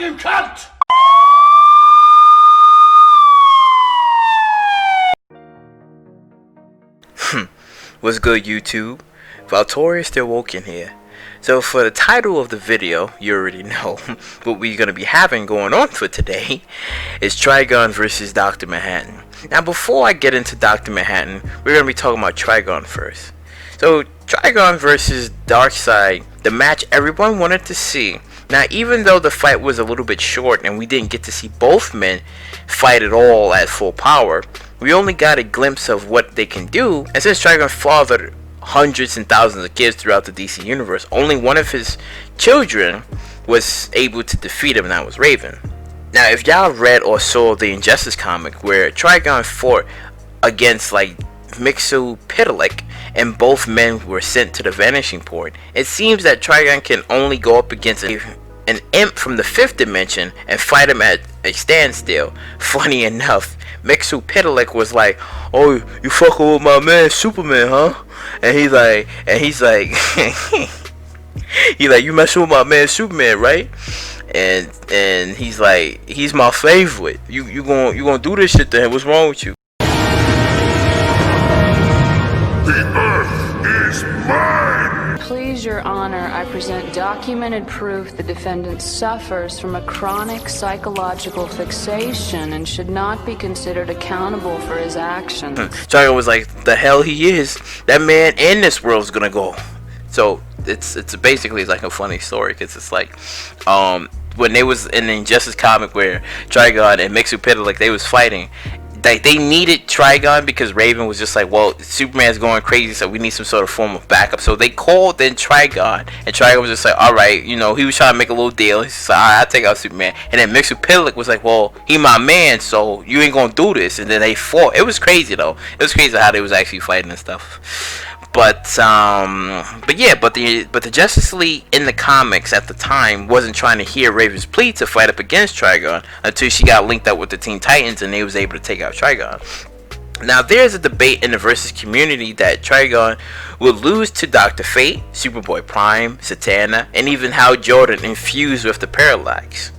you cunt! What's good, YouTube? VALTORIOUS still woken here. So for the title of the video, you already know what we're going to be having going on for today is Trigon versus Dr. Manhattan. Now before I get into Dr. Manhattan, we're going to be talking about Trigon first. So Trigon versus Darkseid, the match everyone wanted to see. Now even though the fight was a little bit short and we didn't get to see both men fight at all at full power, we only got a glimpse of what they can do. And since Trigon fathered hundreds and thousands of kids throughout the DC universe, only one of his children was able to defeat him, and that was Raven. Now if y'all read or saw the Injustice comic where Trigon fought against like Mxyzptlk and both men were sent to the vanishing point, it seems that Trigon can only go up against an imp from the 5th dimension and fight him at a standstill. Funny enough, Mxyzptlk was like, "Oh, you fucking with my man Superman, huh?" And he's like, he's like, "You messing with my man Superman, right?" And he's like, "He's my favorite. You gonna do this shit to him? What's wrong with you?" The Earth is mine! Please, Your Honor, I present documented proof the defendant suffers from a chronic psychological fixation and should not be considered accountable for his actions. Trigon was like, "The hell he is. That man in this world's gonna go." So it's basically like a funny story because it's like when they was in the Injustice comic where Trigon and Mxyzptlk they was fighting. They needed Trigon because Raven was just like, well, Superman's going crazy, so we need some sort of form of backup. So they called in Trigon, and Trigon was just like, all right, you know, he was trying to make a little deal. He's like, all right, I'll take out Superman. And then Mxyzptlk was like, well, he my man, so you ain't gonna do this. And then they fought. It was crazy though. It was crazy how they was actually fighting and stuff. But the Justice League in the comics at the time wasn't trying to hear Raven's plea to fight up against Trigon until she got linked up with the Teen Titans and they was able to take out Trigon. Now there's a debate in the Versus community that Trigon will lose to Dr. Fate, Superboy Prime, Satana, and even Hal Jordan infused with the Parallax.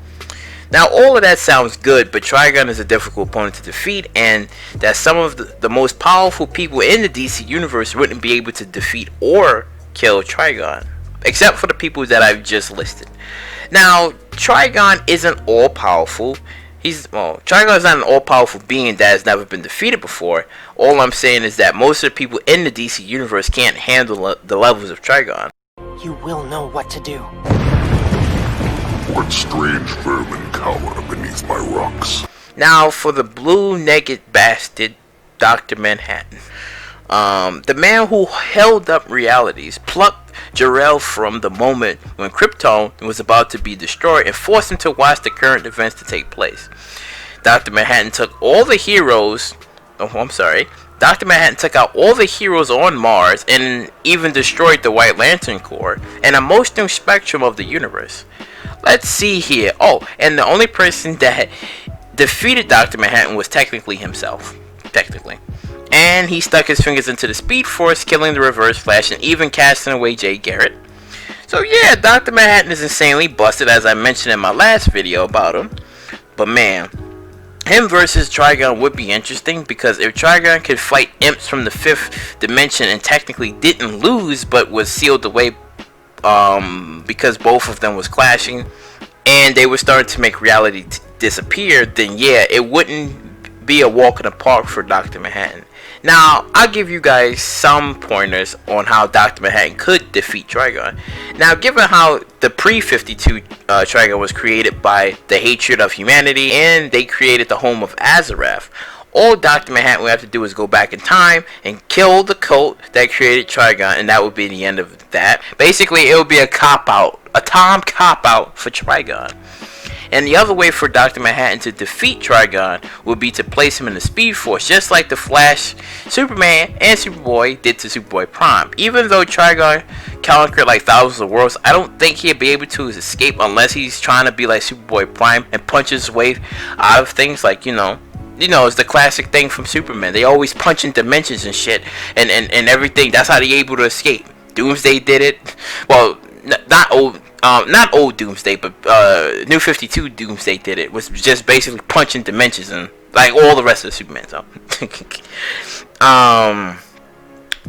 Now all of that sounds good, but Trigon is a difficult opponent to defeat, and that some of the most powerful people in the DC universe wouldn't be able to defeat or kill Trigon, except for the people that I've just listed. Now Trigon isn't all powerful. Trigon is not an all powerful being that has never been defeated before. All I'm saying is that most of the people in the DC universe can't handle the levels of Trigon. You will know what to do. What strange vermin cower beneath my rocks? Now for the blue-naked bastard, Dr. Manhattan. The man who held up realities, plucked Jor-El from the moment when Krypton was about to be destroyed and forced him to watch the current events to take place. Dr. Manhattan took all the heroes... Dr. Manhattan took out all the heroes on Mars and even destroyed the White Lantern Corps and a emotional spectrum of the universe. Let's see here. Oh, and the only person that defeated Dr. Manhattan was technically himself. And he stuck his fingers into the Speed Force, killing the Reverse Flash and even casting away Jay Garrett. So yeah, Dr. Manhattan is insanely busted, as I mentioned in my last video about him. But man, him versus Trigon would be interesting, because if Trigon could fight imps from the 5th dimension and technically didn't lose but was sealed away because both of them was clashing and they were starting to make reality disappear, then yeah, it wouldn't be a walk in the park for Dr. Manhattan. Now I'll give you guys some pointers on how Dr. Manhattan could defeat Trigon. Now given how the pre-52 Trigon was created by the hatred of humanity and they created the home of Azarath, all Dr. Manhattan would have to do is go back in time and kill the cult that created Trigon, and that would be the end of that. Basically, it would be a cop-out, a Tom cop-out for Trigon. And the other way for Dr. Manhattan to defeat Trigon would be to place him in the Speed Force, just like the Flash, Superman, and Superboy did to Superboy Prime. Even though Trigon conquered like thousands of worlds, I don't think he'd be able to escape unless he's trying to be like Superboy Prime and punch his way out of things, like, you know, it's the classic thing from Superman. They always punch in dimensions and shit and everything. That's how they able to escape. Doomsday did it. Well, not not old Doomsday, but New 52 Doomsday did it. Was just basically punching dimensions and like all the rest of the Superman. So,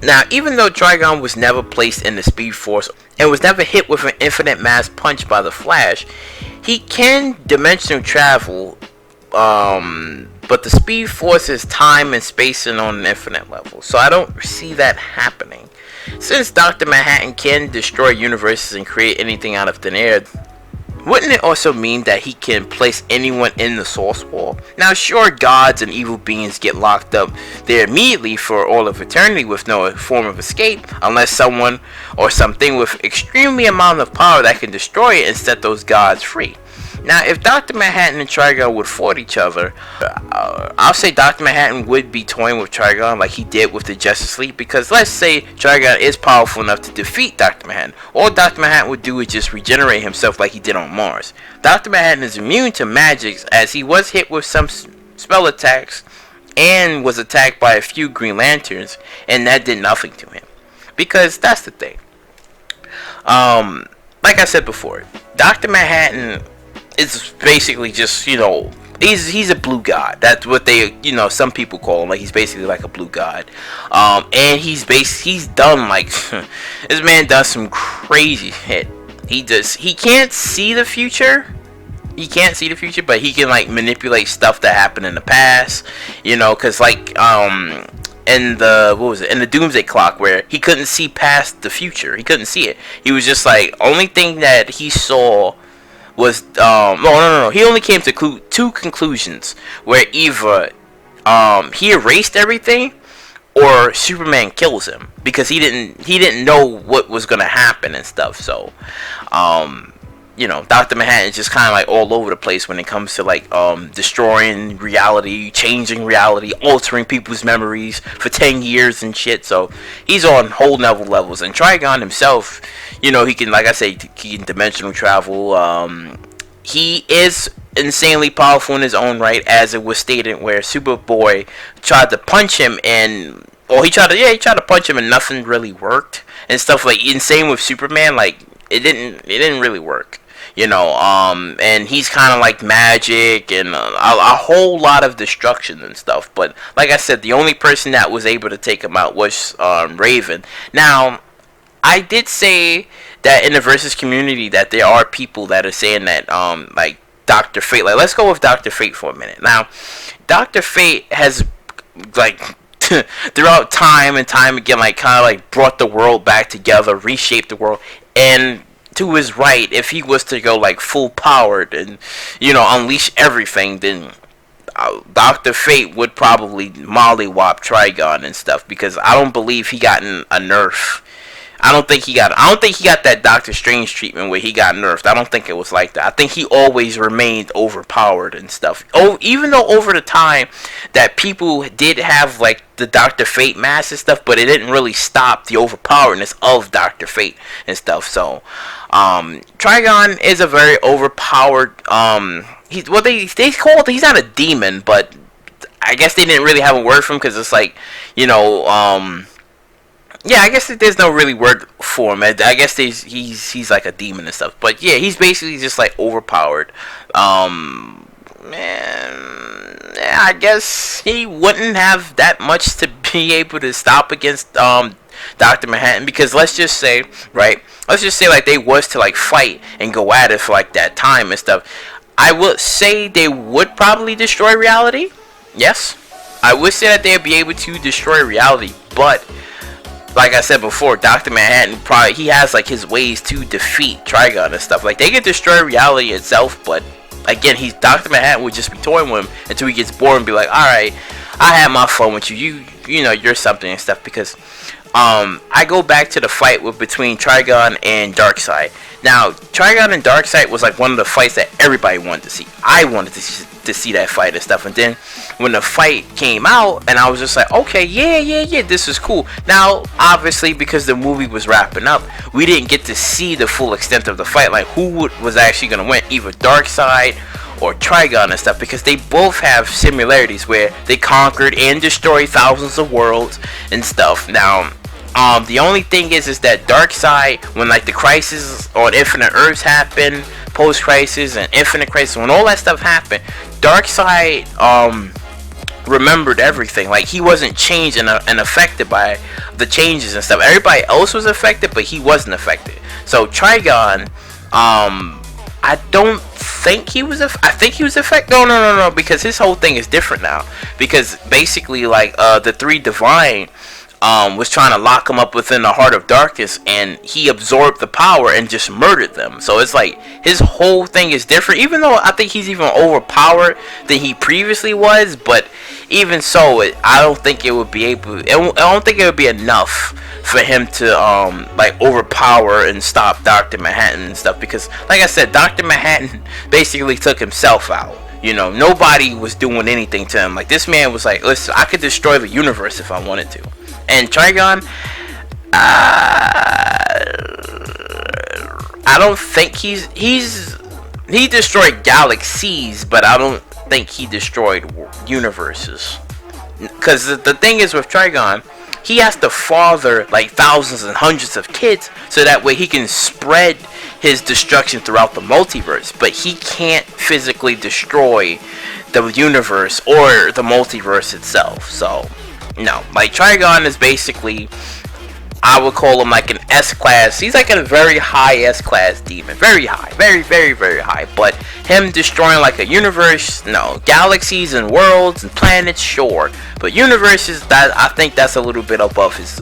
now even though Trigon was never placed in the Speed Force and was never hit with an infinite mass punch by the Flash, he can dimensional travel. But the Speed Force is time and spacing on an infinite level, so I don't see that happening. Since Dr. Manhattan can destroy universes and create anything out of thin air, wouldn't it also mean that he can place anyone in the source wall? Now sure, gods and evil beings get locked up there immediately for all of eternity with no form of escape, unless someone or something with extremely amount of power that can destroy it and set those gods free. Now, if Dr. Manhattan and Trigon would fight each other, I'll say Dr. Manhattan would be toying with Trigon like he did with the Justice League, because let's say Trigon is powerful enough to defeat Dr. Manhattan. All Dr. Manhattan would do is just regenerate himself like he did on Mars. Dr. Manhattan is immune to magics, as he was hit with some spell attacks and was attacked by a few Green Lanterns, and that did nothing to him. Because that's the thing. Like I said before, Dr. Manhattan is basically just, you know, he's a blue god. That's what they, you know, some people call him. Like, he's basically like a blue god. And he's done like this man does some crazy shit. He can't see the future. He can't see the future, but he can like manipulate stuff that happened in the past. You know, cause like in the Doomsday Clock, where he couldn't see past the future. He couldn't see it. He was just like, only thing that he saw was no, he only came to two conclusions, where either he erased everything or Superman kills him, because he didn't know what was gonna happen and stuff. So you know, Dr. Manhattan is just kind of like all over the place when it comes to like destroying reality, changing reality, altering people's memories for 10 years and shit. So he's on whole level levels. And Trigon himself, you know, he can, like I say, he can dimensional travel. He is insanely powerful in his own right, as it was stated, where Superboy tried to punch him and he tried to punch him and nothing really worked and stuff. Like, insane with Superman, like it didn't really work. You know, and he's kind of like magic and a whole lot of destruction and stuff. But like I said, the only person that was able to take him out was Raven. Now, I did say that in the Versus community that there are people that are saying that like Dr. Fate. Like, let's go with Dr. Fate for a minute. Now, Dr. Fate has like throughout time and time again, like kind of like brought the world back together, reshaped the world, and to his right, if he was to go like full powered and, you know, unleash everything, then Dr. Fate would probably mollywop Trigon and stuff, because I don't believe he got a nerf. I don't think he got that Doctor Strange treatment where he got nerfed. I don't think it was like that. I think he always remained overpowered and stuff. Oh, even though over the time that people did have like the Dr. Fate mask and stuff, but it didn't really stop the overpowerness of Dr. Fate and stuff. So Trigon is a very overpowered he's what they called, he's not a demon, but I guess they didn't really have a word for him, because it's like, you know, yeah, I guess there's no really word for him. I guess he's like a demon and stuff. But yeah, he's basically just like overpowered. Man, I guess he wouldn't have that much to be able to stop against Dr. Manhattan, because let's just say like they was to like fight and go at it for like that time and stuff. I would say they would probably destroy reality. Yes, I would say that they'd be able to destroy reality, but like I said before, Dr. Manhattan he has like his ways to defeat Trigon and stuff. Like, they could destroy reality itself, but again, Dr. Manhattan would just be toying with him until he gets bored and be like, alright, I had my fun with you. You know, you're something and stuff. Because I go back to the fight between Trigon and Darkseid. Now, Trigon and Darkseid was like one of the fights that everybody wanted to see. I wanted to see that fight and stuff. And then when the fight came out, and I was just like, okay, yeah, this is cool. Now, obviously, because the movie was wrapping up, we didn't get to see the full extent of the fight. Like, who was actually going to win, either Darkseid or Trigon and stuff, because they both have similarities where they conquered and destroyed thousands of worlds and stuff. Now, The only thing is that Darkseid, when like the crisis on Infinite Earths happened, post crisis and Infinite Crisis, when all that stuff happened, Darkseid remembered everything. Like, he wasn't changed and affected by the changes and stuff. Everybody else was affected, but he wasn't affected. So Trigon, I don't think he was. I think he was affected. No, because his whole thing is different now. Because basically, like, the three divine was trying to lock him up within the heart of darkness, and he absorbed the power and just murdered them. So it's like his whole thing is different, even though I think he's even overpowered than he previously was. But even so, I don't think it would be able. I don't think it would be enough for him to like overpower and stop Dr. Manhattan and stuff. Because like I said, Dr. Manhattan basically took himself out. You know, nobody was doing anything to him. Like, this man was like, listen, I could destroy the universe if I wanted to. And Trigon, I don't think he destroyed galaxies, but I don't think he destroyed universes. Because the thing is with Trigon, he has to father like thousands and hundreds of kids, so that way he can spread his destruction throughout the multiverse. But he can't physically destroy the universe or the multiverse itself. So no, like, Trigon is basically, I would call him like an S-class. He's like a very high S-class demon. Very high. Very, very, very high. But him destroying like a universe, no. Galaxies and worlds and planets, sure. But universes, that, I think that's a little bit above his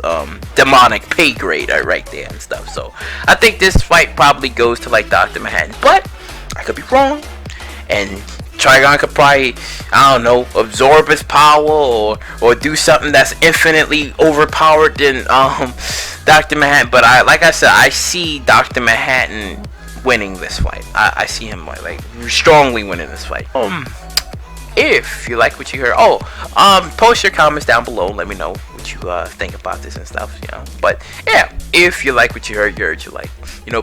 demonic pay grade right there and stuff. So I think this fight probably goes to like Dr. Manhattan. But I could be wrong. And Trigon could probably, I don't know, absorb his power or do something that's infinitely overpowered than Dr. Manhattan. But like I said, I see Dr. Manhattan winning this fight. I see him like strongly winning this fight. If you like what you heard, post your comments down below. Let me know what you think about this and stuff. You know, but yeah, if you like what you heard, you like,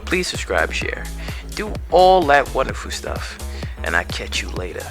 please subscribe, share, do all that wonderful stuff. And I catch you later.